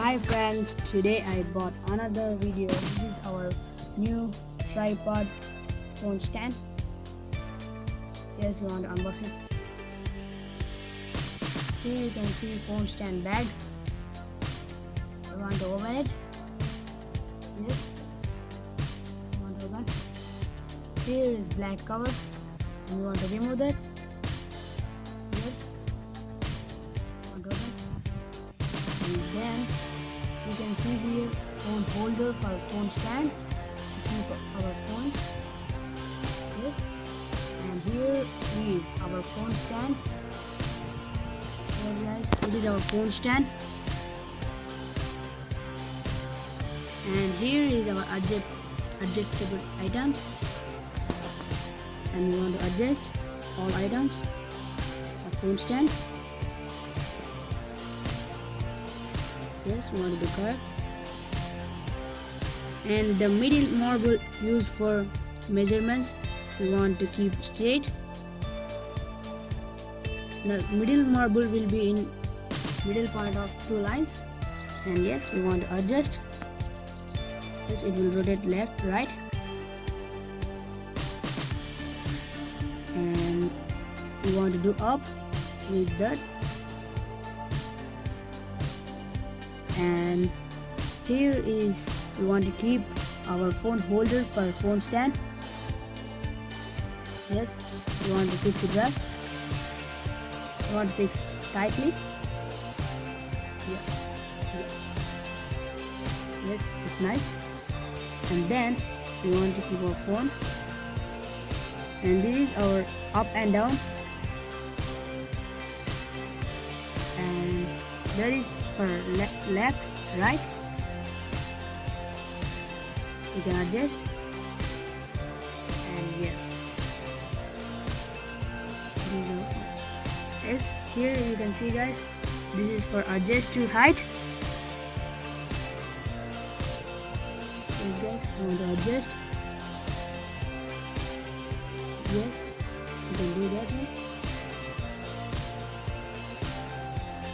Hi friends, today I bought another video. This is our new tripod phone stand. Yes, we want to unbox it. Here you can see phone stand bag. I want to open it. Yes, I want to open. Here is black cover. And we want to remove that. Yes, I want to open. And then you can see here phone holder for phone stand to keep our phone. Yes, and here is our phone stand. Yes guys, it is our phone stand. And here is our adjustable items, and we want to adjust all items of phone stand. Yes, we want to do correct. And the middle marble used for measurements, we want to keep straight. The middle marble will be in middle part of two lines, and yes, we want to adjust. Yes, it will rotate left, right, and we want to do up with that. And here is we want to keep our phone holder for phone stand. Yes, we want to fix it well. We want to fix tightly. Yes, it's nice. And then we want to keep our phone, and this is our up and down, and there is for left, right. You can adjust, and yes, yes, here you can see guys, this is for adjust to height. Yes, you want to adjust. Yes, you can do that one.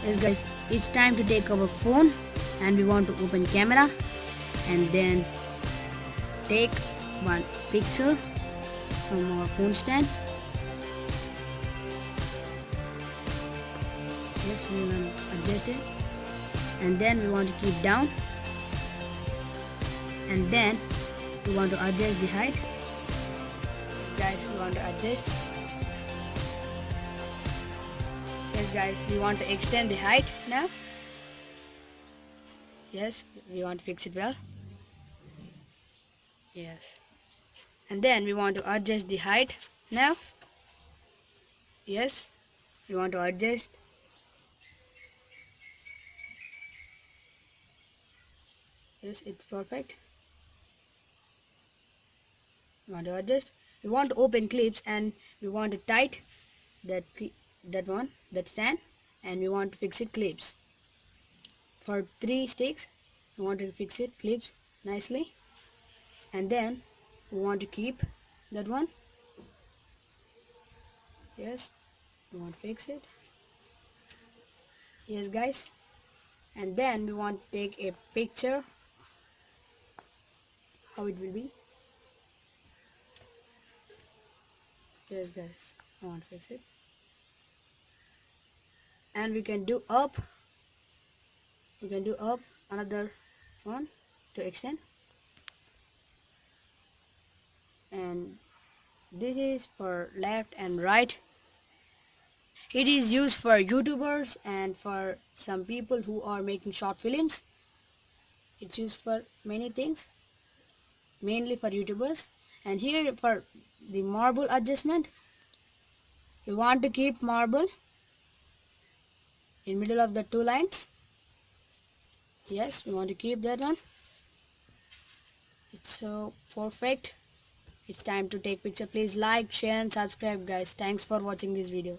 Yes guys, it's time to take our phone, and we want to open camera and then take one picture from our phone stand. Yes, we want to adjust it, and then we want to keep down, and then we want to adjust the height. Guys, we want to adjust. Yes guys, we want to extend the height now. Yes, we want to fix it well. Yes, and then we want to adjust the height now. Yes, we want to adjust. Yes, it's perfect. We want to adjust. We want to open clips, and we want to tight that stand, and we want to fix it clips for 3 sticks. We want to fix it clips nicely, and then we want to keep that one. Yes, we want to fix it. Yes guys, and then we want to take a picture how it will be. Yes guys, I want to fix it, and we can do up another one to extend, and this is for left and right. It is used for YouTubers and for some people who are making short films. It's used for many things, mainly for YouTubers. And here for the marble adjustment, we want to keep marble in middle of the two lines. Yes, we want to keep that one. It's so perfect. It's time to take picture. Please like, share and subscribe guys. Thanks for watching this video.